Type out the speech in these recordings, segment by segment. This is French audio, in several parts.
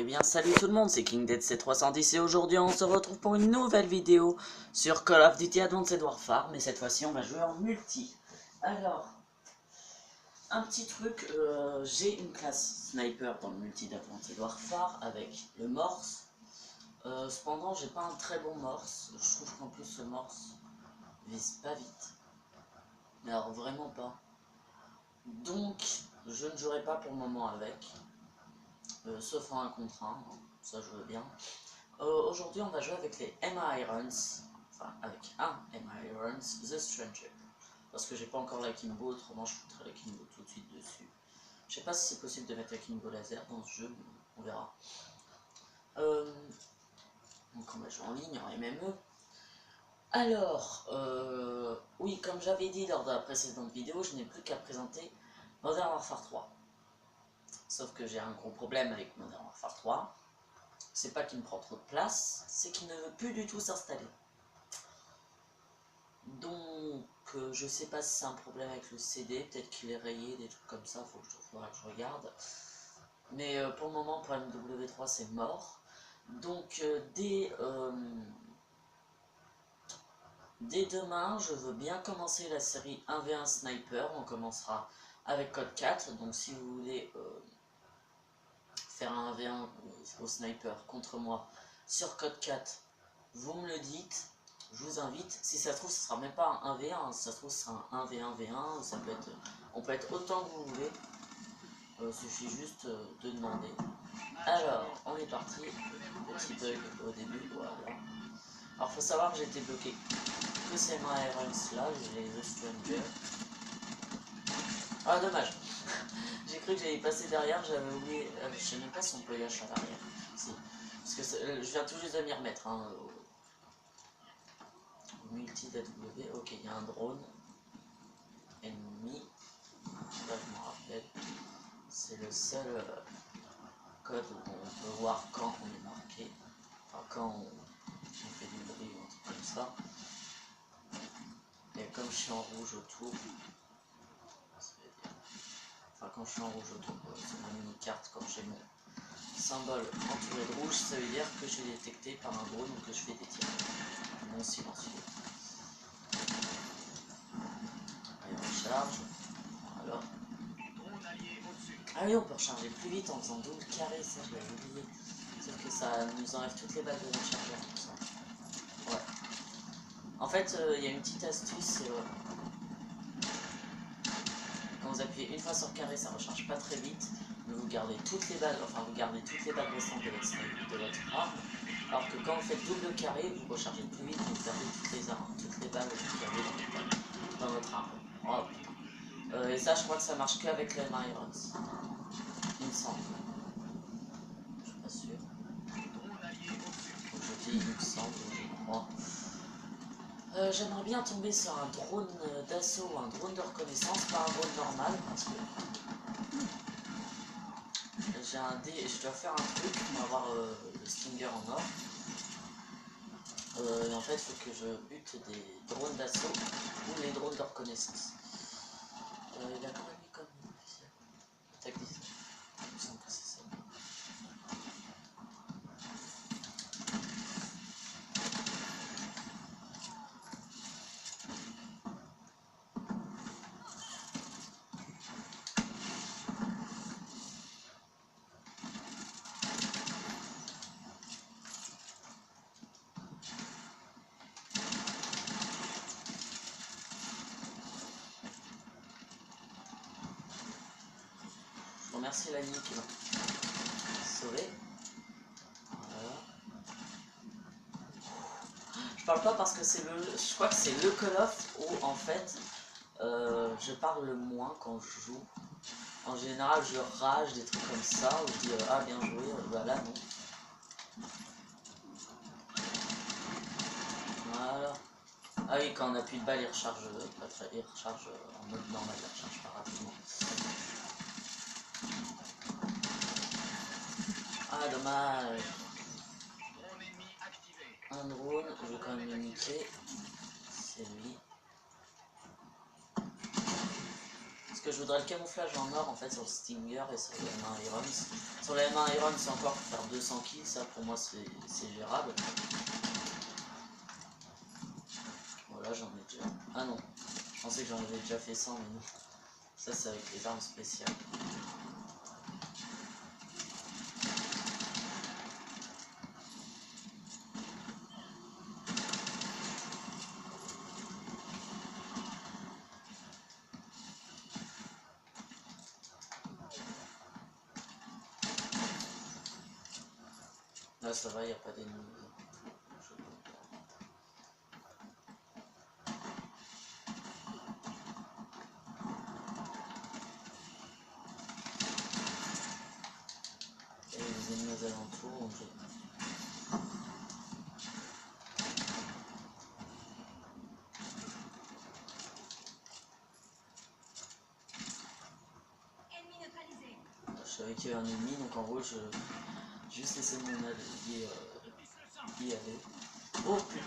bien salut tout le monde, c'est KingDeadC310 et aujourd'hui on se retrouve pour une nouvelle vidéo sur Call of Duty Advanced Warfare, mais cette fois-ci on va jouer en multi. Alors, un petit truc, j'ai une classe sniper dans le multi d'Advanced Warfare avec le morse. Cependant j'ai pas un très bon morse, je trouve qu'en plus le morse vise pas vite. Mais alors vraiment pas. Donc je ne jouerai pas pour le moment avec. Sauf en 1 contre 1, ça je veux bien. Aujourd'hui on va jouer avec les M-Irons, enfin avec un M-Irons, The Stranger. Parce que j'ai pas encore la Kimbo, autrement je foutrai la Kimbo tout de suite dessus. Je sais pas si c'est possible de mettre la Kimbo laser dans ce jeu, on verra. Donc on va jouer en ligne, en MME. Alors, oui, comme j'avais dit lors de la précédente vidéo, je n'ai plus qu'à présenter Modern Warfare 3. Sauf que j'ai un gros problème avec Modern Warfare 3. C'est pas qu'il me prend trop de place, c'est qu'il ne veut plus du tout s'installer. Donc, je sais pas si c'est un problème avec le CD, peut-être qu'il est rayé, des trucs comme ça, faudra que je regarde. Mais pour le moment, pour MW3, c'est mort. Donc, dès demain, je veux bien commencer la série 1v1 Sniper. On commencera avec Code 4. Donc, si vous voulez faire un 1v1 au Sniper contre moi sur Code 4, vous me le dites. Je vous invite, si ça se trouve, ce sera même pas un 1v1, si ça se trouve, ce sera un 1v1v1, ça peut être, on peut être autant que vous voulez, suffit juste de demander. Alors, on est parti, petit bug au début, voilà. Alors, faut savoir que j'ai été bloqué que ces M-Irons là, j'ai les The Stranger. Ah, dommage, j'ai cru que j'allais passer derrière, j'avais oublié, je sais même pas si on peut y lâcher à l'arrière, si, parce que je viens tout juste de m'y remettre, hein, multi DW, ok, il y a un drone ennemi, là je me rappelle, c'est le seul code où on peut voir quand on est marqué, enfin quand on fait du bruit ou un truc comme ça, et comme je suis en rouge autour, enfin quand je suis en rouge autour, c'est ma mini-carte, quand j'ai mon symbole entouré de rouge, ça veut dire que je suis détecté par un drone ou que je fais des tirs, non silencieux. Allez, on recharge, voilà. Ah oui, on peut recharger plus vite en faisant double carré, ça je l'avais oublié. Sauf que ça nous enlève toutes les balles de rechargeur, tout ça. Ouais. En fait, il y a une petite astuce, quand vous appuyez une fois sur carré, ça recharge pas très vite, mais vous gardez toutes les balles, enfin vous gardez toutes les balles restantes de votre arme, alors que quand vous faites double carré, vous rechargez plus vite, vous perdez toutes les balles que vous avez dans votre arme. Oh putain. Et ça, je crois que ça marche qu'avec les M-Irons. Il me semble. Je suis pas sûr. Donc je dis il me semble, je crois. J'aimerais bien tomber sur un drone d'assaut ou un drone de reconnaissance, pas un drone normal, parce que j'ai un dé et je dois faire un truc pour avoir le Stinger en or. Et en fait, il faut que je bute des drones d'assaut ou les drones de reconnaissance. Il a quand même mis comme officiel. Attaque 10. Il me semble que c'est ça. Je remercie l'ami qui m'a sauvé. Voilà. Je parle pas parce que c'est je crois que c'est le Call of où en fait je parle le moins quand je joue. En général je rage, des trucs comme ça, où je dis ah bien joué, bah là non. Voilà. Ah oui, quand on a plus de balles, il recharge pas très, il recharge en mode normal, il recharge pas rapidement. Ah dommage. Un drone, je vais quand même le niquer. C'est lui. Parce que je voudrais le camouflage en or en fait sur le Stinger et sur les M1 Irons. Sur les M1 Irons c'est encore pour faire 200 kills, ça pour moi c'est gérable. Voilà, j'en ai déjà... Ah non, je pensais que j'en avais déjà fait 100 mais non. Ça c'est avec les armes spéciales. Là ça va, il n'y a pas d'ennemis. Et les ennemis aux alentours, donc je savais qu'il y avait un ennemi, donc en gros je juste laissé mon allié y aller. Oh putain.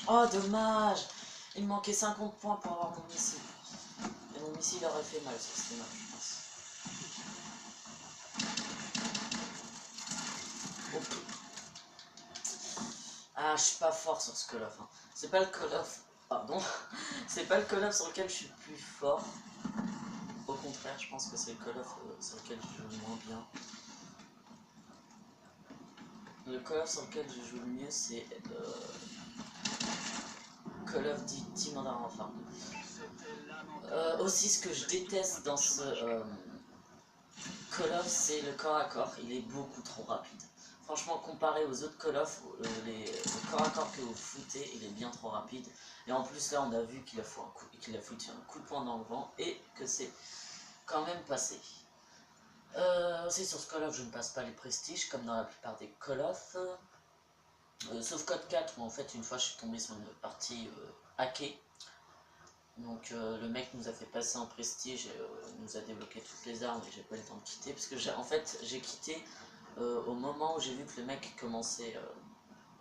Oh dommage. Il me manquait 50 points pour avoir mon missile. Et mon missile aurait fait mal sur cette map, je pense. Oh putain. Ah, je suis pas fort sur ce Call of. Hein. C'est pas le Call of... Pardon. C'est pas le Call of sur lequel je suis le plus fort. Au contraire, je pense que c'est le Call of sur lequel je joue le moins bien. Le Call of sur lequel je joue le mieux, c'est Call of Duty Modern Warfare 2. Aussi, ce que je déteste dans ce Call of, c'est le corps à corps. Il est beaucoup trop rapide. Franchement, comparé aux autres Call of, le corps à corps que vous foutez, il est bien trop rapide. Et en plus, là, on a vu qu'il a foutu un coup de poing dans le vent et que c'est quand même passé. Aussi, sur ce Call of, je ne passe pas les prestiges comme dans la plupart des Call of. Sauf Code 4 où en fait une fois je suis tombé sur une partie hackée. Donc le mec nous a fait passer en prestige et nous a débloqué toutes les armes et j'ai pas eu le temps de quitter. Parce que j'ai quitté au moment où j'ai vu que le mec commençait...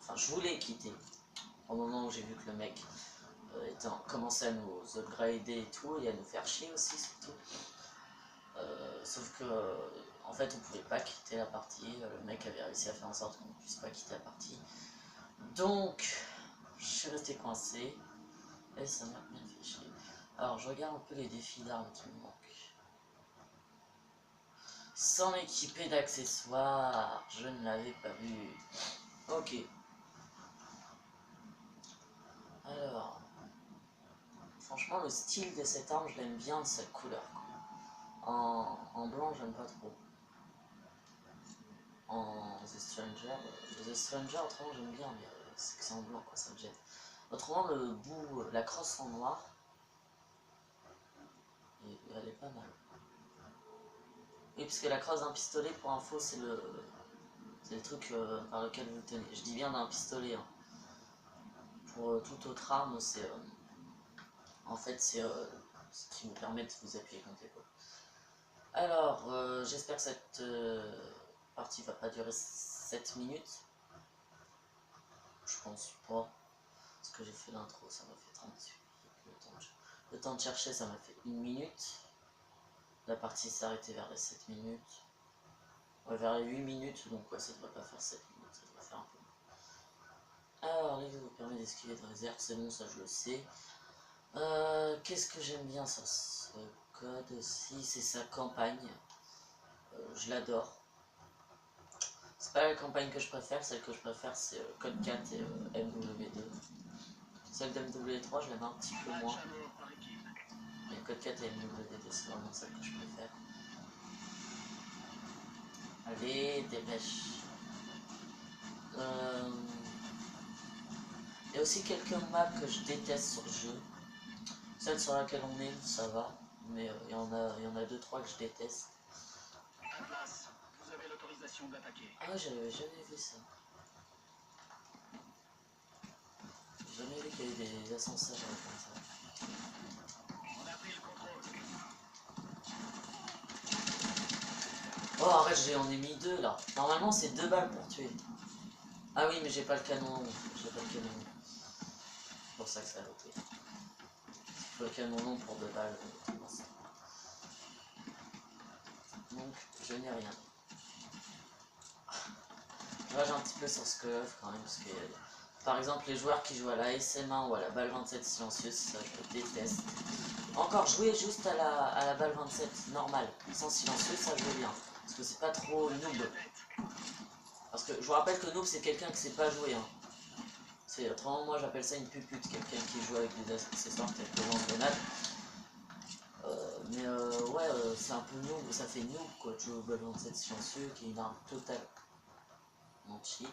enfin je voulais quitter. Au moment où j'ai vu que le mec commençait à nous upgrader et tout et à nous faire chier aussi surtout. Sauf que en fait on pouvait pas quitter la partie. Le mec avait réussi à faire en sorte qu'on ne puisse pas quitter la partie. Donc, je suis resté coincé et ça m'a bien fait chier. Alors, je regarde un peu les défis d'armes qui me manquent. Sans m'équiper d'accessoires, je ne l'avais pas vu. Ok. Alors, franchement, le style de cette arme, je l'aime bien de cette couleur. En blanc, j'aime pas trop. En The Stranger, autrement, j'aime bien, mais c'est que c'est en blanc, quoi, ça me gêne. Autrement, le bout, la crosse en noir, elle est pas mal. Oui, parce que la crosse d'un pistolet, pour info, c'est le truc par lequel vous tenez. Je dis bien d'un pistolet. Hein. Pour toute autre arme, c'est en fait c'est ce qui vous permet de vous appuyer contre l'épaule. Alors, j'espère que cette partie va pas durer 7 minutes. Je pense pas. Parce que j'ai fait l'intro, ça m'a fait 38. Le temps de chercher, ça m'a fait 1 minute. La partie s'est arrêtée vers les 7 minutes. Ouais, vers les 8 minutes, donc ouais, ça devrait pas faire 7 minutes, ça devrait faire un peu. Alors, l'exo vous permet d'esquiver de réserve, c'est bon, ça je le sais. Qu'est-ce que j'aime bien sur ce code aussi, c'est sa campagne. Je l'adore. C'est pas la campagne que je préfère, celle que je préfère c'est code 4 et MW2. Celle d'MW3 je l'aime un petit peu moins. Mais code 4 et MW2 c'est vraiment celle que je préfère. Allez, dépêche. Il y a aussi quelques maps que je déteste sur le jeu. Celle sur laquelle on est, ça va. Mais il y en a 2-3 que je déteste. Vous avez l'autorisation d'attaquer. Ah ouais, j'avais jamais vu ça. J'ai jamais vu qu'il y avait des ascenseurs comme ça. On a pris le contrôle. Oh arrête, j'en ai mis 2 là. Normalement c'est 2 balles pour tuer. Ah oui mais j'ai pas le canon. J'ai pas le canon. Bon, pour ça que ça a loupé. Je bloquais mon nom pour 2 balles. Donc je n'ai rien. Je rage un petit peu sur ce que quand même, parce que par exemple les joueurs qui jouent à la SM1 ou à la balle 27 silencieuse, ça je déteste. Encore jouer juste à la balle 27 normale, sans silencieux, ça je veux bien. Parce que c'est pas trop noob. Parce que je vous rappelle que noob c'est quelqu'un qui sait pas jouer. Hein. Autrement moi j'appelle ça une pupute, quelqu'un qui joue avec des accessoires tels que lance-grenade. Ouais, c'est un peu noob, ça fait noob quoi, de jouer au balle 27 silencieux qui est une arme totale. Mon cheat.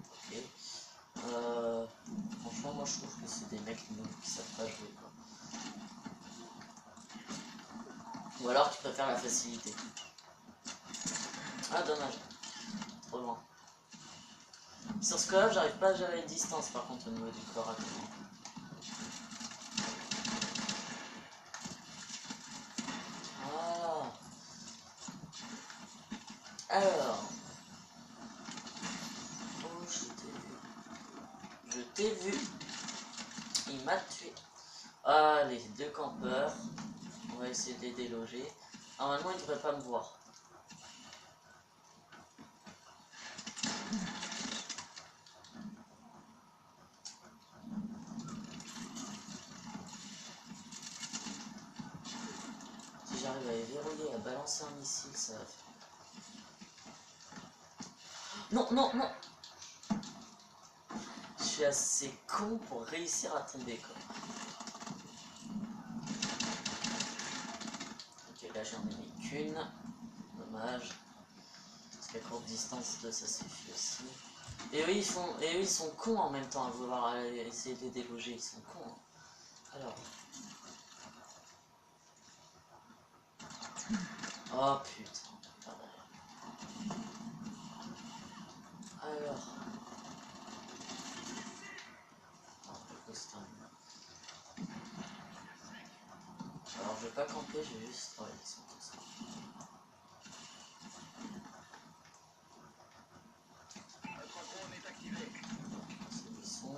Ok. Franchement moi je trouve que c'est des mecs noobs qui savent pas jouer quoi. Ou alors qui préfèrent la facilité. Ah dommage. Trop loin. Sur ce cas-là, j'arrive pas à gérer les distances par contre au niveau du corps à corps. Voilà. Alors. Oh, je t'ai vu. Je t'ai vu. Il m'a tué. Allez, 2 campeurs. On va essayer de les déloger. Normalement, ils devraient pas me voir. Si j'arrive à les verrouiller, à balancer un missile, ça va faire. Non, non, non. Je suis assez con pour réussir à tomber quoi. Ok, là j'en ai mis qu'une. Dommage. Parce qu'à courte distance, ça suffit aussi. Et eux, ils sont cons en même temps à vouloir essayer de les déloger. Ils sont cons. Hein. Alors. Oh putain. Alors. Alors je vais pas camper, je vais juste... Ouais, ils sont tous là. Notre drone est activé. C'est où ils sont.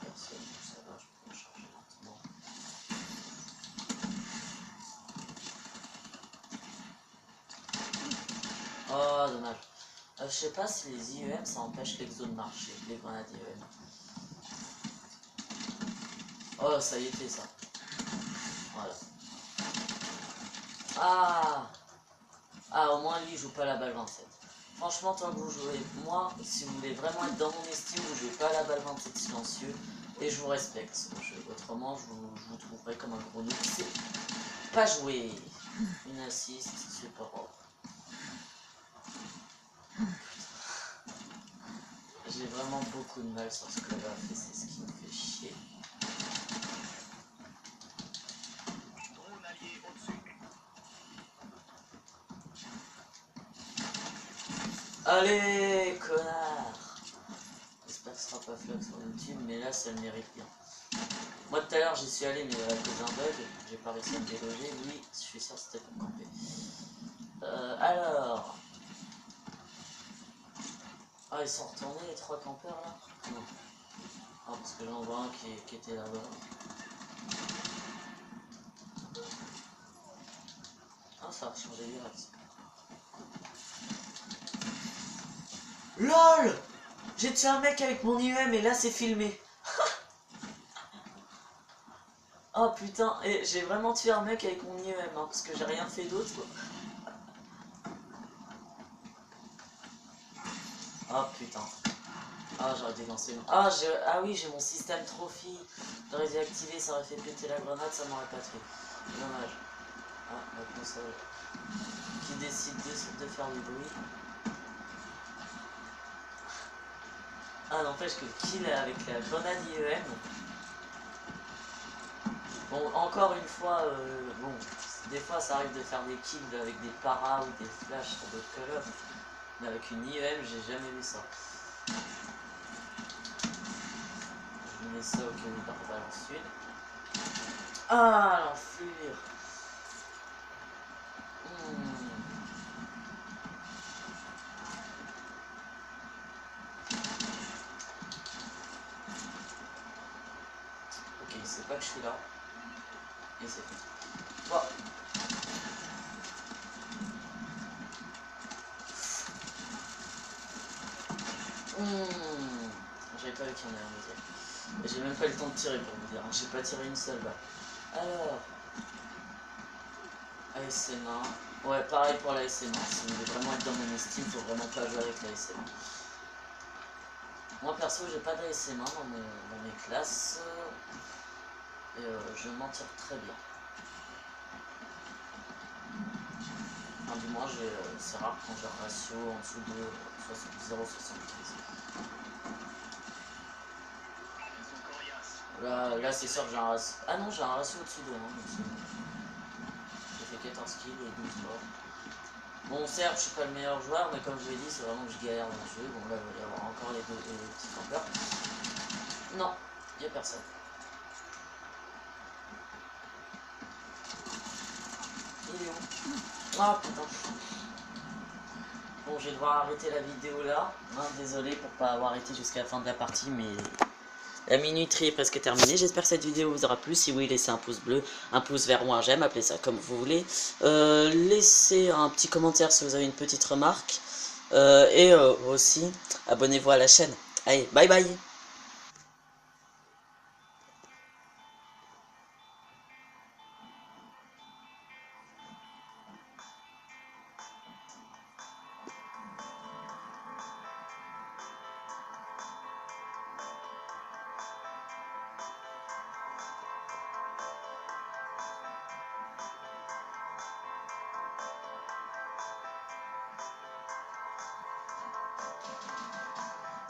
Personne, ça va, je peux me charger lentement. Oh dommage. Je sais pas si les IEM ça empêche l'exo de marcher, les grenades IEM. Oh ça y était ça. Voilà. Ah au moins lui il joue pas la balle 27. Franchement tant que vous jouez, moi si vous voulez vraiment être dans mon estime, vous jouez pas la balle 27 silencieux et je vous respecte. Autrement je vous trouverai comme un gros noob. C'est pas jouer. Une assist, c'est pas grave. J'ai vraiment beaucoup de mal sur ce que là et c'est ce qui me fait chier. Drone allié au-dessus. Allez, connard! J'espère que ce sera pas flag sur YouTube, mais là ça le mérite bien. Moi tout à l'heure j'y suis allé, mais à cause d'un bug, j'ai pas réussi à me déloger. Lui, je suis sûr que c'était pour camper. Alors. Ah, ils sont retournés les 3 campeurs là? Non. Ah, parce que j'en vois un qui était là-bas. Ah, ça a changé direct. LOL! J'ai tué un mec avec mon IEM et là c'est filmé. Oh putain, et j'ai vraiment tué un mec avec mon IEM, hein, parce que j'ai rien fait d'autre. Oh putain. Ah, j'aurais dû lancer une... Ah oui, j'ai mon système trophy. J'aurais dû activer, ça aurait fait péter la grenade, ça m'aurait pas tué. Dommage. Ah, maintenant ça... Qui décide de faire du bruit. Ah, n'empêche que le kill avec la grenade IEM... Bon, encore une fois, bon, des fois ça arrive de faire des kills avec des paras ou des flashs sur d'autres Call of. Mais avec une IEM, j'ai jamais vu ça. Je mets ça au cas où il part dans le sud. Ah, l'enflure. sait pas que je suis là. Et c'est fait. Bon. J'avais pas vu qu'il y en avait un deuxième. J'ai même pas eu le temps de tirer pour vous dire. J'ai pas tiré une seule balle. Alors. ASMA. Ouais, pareil pour la ASMA. Si vous voulez vraiment être dans mon estime, faut vraiment pas jouer avec la ASMA. Moi perso, j'ai pas d'ASMA dans mes classes. Et je m'en tire très bien. Enfin, du moins, c'est rare quand j'ai un ratio en dessous de 0,75. Là c'est sûr que j'ai un ratio. Ah non, j'ai un ratio au-dessus de 1. J'ai fait 14 kills et 12 morts. Bon, certes, je suis pas le meilleur joueur, mais comme je l'ai dit, c'est vraiment que je galère dans le jeu. Bon, là, il va y avoir encore les petits campeurs. Non, il n'y a personne. Il est où? Ah putain. Bon, je vais devoir arrêter la vidéo là. Désolé pour pas avoir été jusqu'à la fin de la partie, mais la minuterie est presque terminée. J'espère que cette vidéo vous aura plu. Si oui, laissez un pouce bleu, un pouce vert ou un j'aime, appelez ça comme vous voulez. Laissez un petit commentaire si vous avez une petite remarque. Et aussi, abonnez-vous à la chaîne. Allez, bye bye!